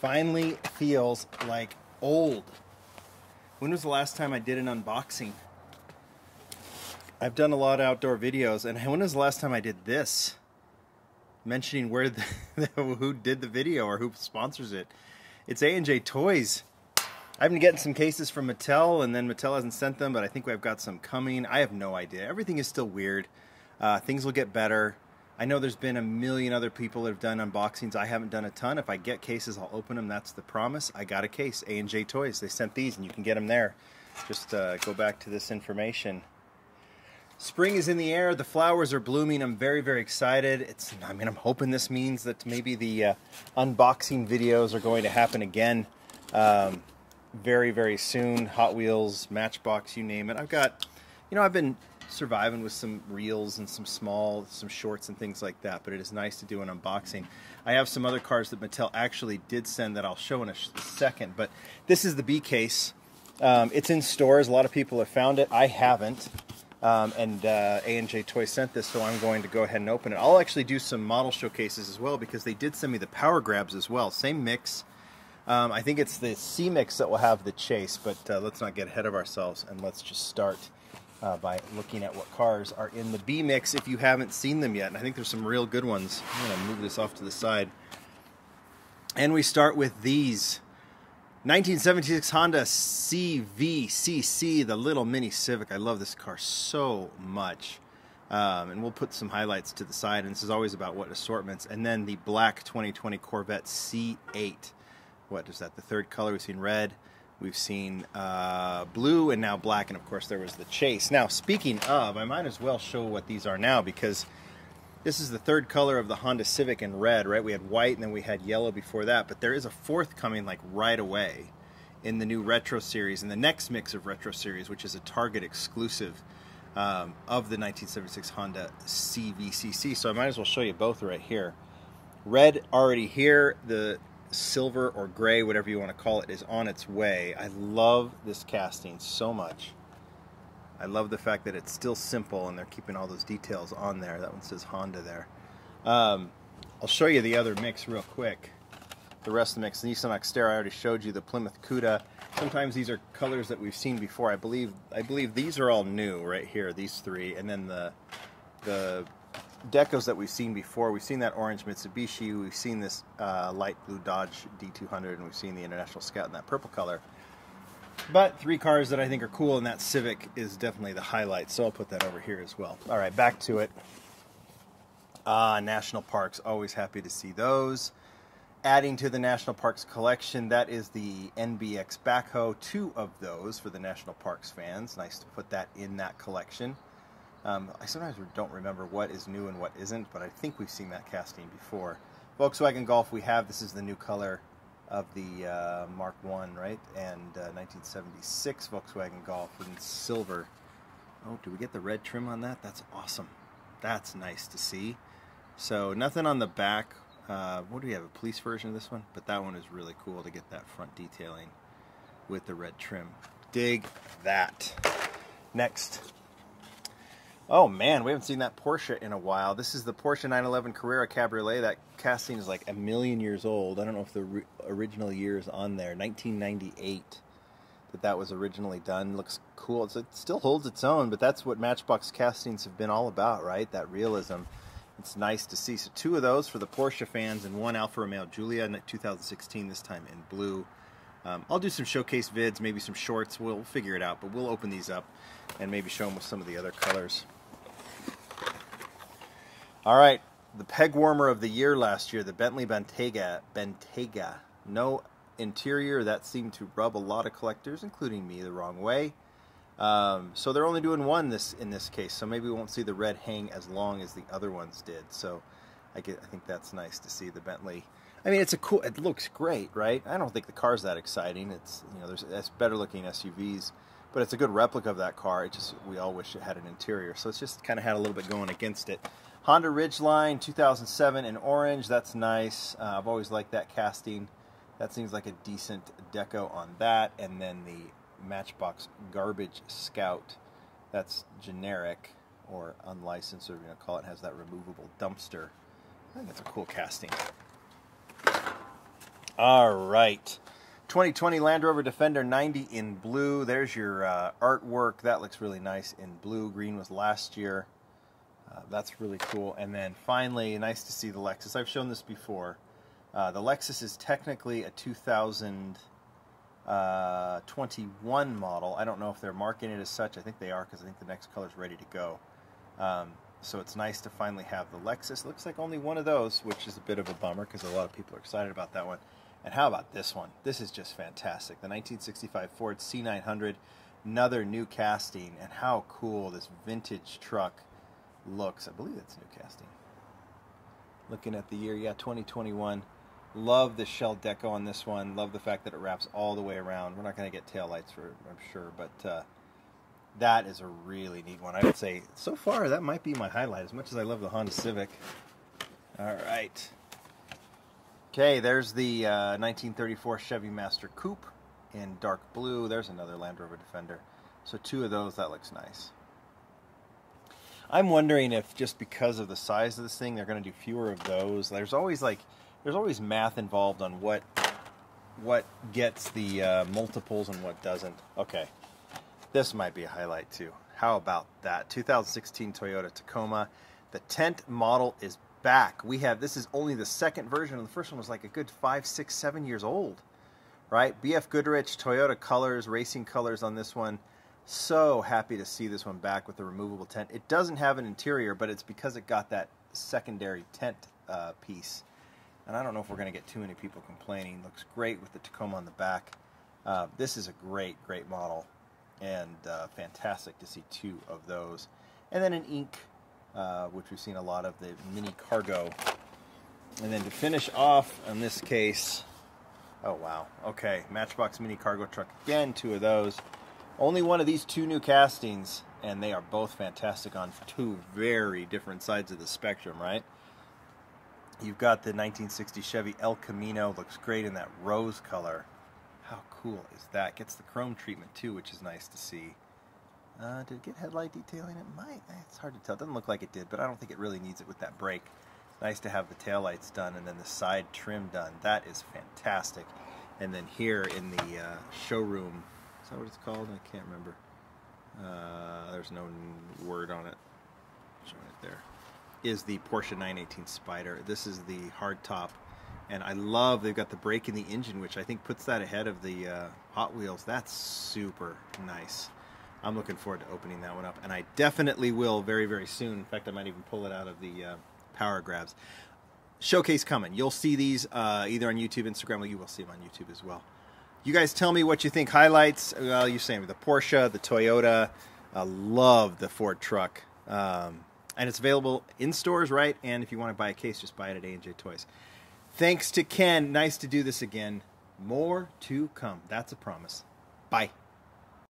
finally feels like old. When was the last time I did an unboxing? I've done a lot of outdoor videos, and when was the last time I did this? Mentioning where who did the video or who sponsors it. It's A&J Toys. I've been getting some cases from Mattel, and then Mattel hasn't sent them, but I think we've got some coming. I have no idea. Everything is still weird. Things will get better. I know there's been a million other people that have done unboxings. I haven't done a ton. If I get cases, I'll open them. That's the promise. I got a case. A&J Toys. They sent these, and you can get them there. Just go back to this information. Spring is in the air. The flowers are blooming. I'm very, very excited. I'm hoping this means that maybe the unboxing videos are going to happen again very, very soon. Hot Wheels, Matchbox, you name it. I've been surviving with some reels and some shorts and things like that, but it is nice to do an unboxing. I have some other cars that Mattel actually did send that I'll show in a second, but this is the B case. It's in stores. A lot of people have found it. I haven't. A&J Toys sent this, so I'm going to go ahead and open it. I'll actually do some model showcases as well, because they did send me the Power Grabs as well. Same mix. I think it's the C mix that will have the chase, but let's not get ahead of ourselves, and let's just start by looking at what cars are in the B mix if you haven't seen them yet. And I think there's some real good ones. I'm going to move this off to the side. And we start with these. 1976 Honda Cvcc, the little mini Civic. I love this car so much. And we'll put some highlights to the side, and this is always about what assortments. And then the black 2020 Corvette C8. What is that? The third color. We've seen red, we've seen blue, and now black, and of course there was the chase. Now, speaking of, I might as well show what these are now, because this is the third color of the Honda Civic in red, right? We had white, and then we had yellow before that, but there is a fourth coming like right away in the new Retro Series, in the next mix of Retro Series, which is a Target exclusive of the 1976 Honda Cvcc. So I might as well show you both right here. Red already here, the silver or gray, whatever you want to call it, is on its way. I love this casting so much. I love the fact that it's still simple and they're keeping all those details on there. That one says Honda there. I'll show you the other mix real quick. The rest of the mix. The Nissan Xterra, I already showed you. The Plymouth Cuda. Sometimes these are colors that we've seen before. I believe these are all new right here, these three. And then the decos that we've seen before. We've seen that orange Mitsubishi. We've seen this light blue Dodge D200. And we've seen the International Scout in that purple color. But three cars that I think are cool, and that Civic is definitely the highlight, so I'll put that over here as well. All right, back to it. National Parks, always happy to see those. Adding to the National Parks collection, that is the NBX backhoe, 2 of those for the National Parks fans. Nice to put that in that collection. I sometimes don't remember what is new and what isn't, but I think we've seen that casting before. Volkswagen Golf we have. This is the new color of the Mark I, right? And 1976 Volkswagen Golf in silver. Oh, do we get the red trim on that? That's awesome. That's nice to see. So nothing on the back. What do we have? A police version of this one? But that one is really cool to get that front detailing with the red trim. Dig that. Next. Oh man, we haven't seen that Porsche in a while. This is the Porsche 911 Carrera Cabriolet. That casting is like a million years old. I don't know if the original year is on there. 1998 that was originally done. Looks cool. It still holds its own, but that's what Matchbox castings have been all about, right? That realism. It's nice to see. So 2 of those for the Porsche fans, and 1 Alfa Romeo Giulia in 2016, this time in blue. I'll do some showcase vids, maybe some shorts. We'll figure it out, but we'll open these up and maybe show them with some of the other colors. All right, the peg warmer of the year last year, the Bentley Bentayga. No interior. That seemed to rub a lot of collectors, including me, the wrong way. So they're only doing 1 in this case, so maybe we won't see the red hang as long as the other ones did. So I think that's nice to see the Bentley. I mean, it looks great, right? I don't think the car's that exciting. It's, there's better looking SUVs, but it's a good replica of that car. We all wish it had an interior, so it's just kind of had a little bit going against it. Honda Ridgeline 2007 in orange. That's nice. I've always liked that casting. That seems like a decent deco on that. And then the Matchbox Garbage Scout. That's generic or unlicensed, or call it, has that removable dumpster. I think that's a cool casting. All right. 2020 Land Rover Defender 90 in blue. There's your artwork. That looks really nice in blue. Green was last year. That's really cool. And then finally, nice to see the Lexus. I've shown this before. The Lexus is technically a 2021 model. I don't know if they're marking it as such. I think they are, because I think the next color is ready to go. So it's nice to finally have the Lexus. Looks like only one of those, which is a bit of a bummer because a lot of people are excited about that one. And how about this one? This is just fantastic. The 1965 Ford C900, another new casting. And how cool this vintage truck looks. I believe it's new casting. Looking at the year, yeah, 2021. Love the shell deco on this one. Love the fact that it wraps all the way around. We're not going to get taillights for it, I'm sure, but that is a really neat one. I would say, so far, that might be my highlight, as much as I love the Honda Civic. All right. Okay, there's the 1934 Chevy Master Coupe in dark blue. There's another Land Rover Defender. So two of those, that looks nice. I'm wondering if just because of the size of this thing, they're going to do fewer of those. There's always math involved on what gets the multiples and what doesn't. Okay, this might be a highlight too. How about that? 2016 Toyota Tacoma. The tent model is back. This is only the second version, and the first one was like a good 5, 6, 7 years old, right? BF Goodrich, Toyota colors, racing colors on this one. So happy to see this one back with the removable tent. It doesn't have an interior, but it's because it got that secondary tent piece. And I don't know if we're going to get too many people complaining. Looks great with the Tacoma on the back. This is a great, great model, and fantastic to see two of those. And then an ink, which we've seen a lot of, the Mini Cargo. And then to finish off on this case, oh wow, okay, Matchbox Mini Cargo truck again, two of those. Only one of these two new castings, and they are both fantastic on two very different sides of the spectrum, right? You've got the 1960 Chevy El Camino, looks great in that rose color. How cool is that? Gets the chrome treatment too, which is nice to see. Did it get headlight detailing? It might. It's hard to tell. It doesn't look like it did, but I don't think it really needs it with that brake. Nice to have the taillights done and then the side trim done. That is fantastic. And then here in the showroom, is that what it's called? I can't remember. There's no word on it. Showing it there. Is the Porsche 918 Spider. This is the hardtop. And I love they've got the brake in the engine, which I think puts that ahead of the Hot Wheels. That's super nice. I'm looking forward to opening that one up. And I definitely will very, very soon. In fact, I might even pull it out of the Power Grabs. Showcase coming. You'll see these either on YouTube, Instagram, or you will see them on YouTube as well. You guys tell me what you think. Highlights, well, you're saying the Porsche, the Toyota. I love the Ford truck. And it's available in stores, right? And if you want to buy a case, just buy it at A&J Toys. Thanks to Ken. Nice to do this again. More to come. That's a promise. Bye.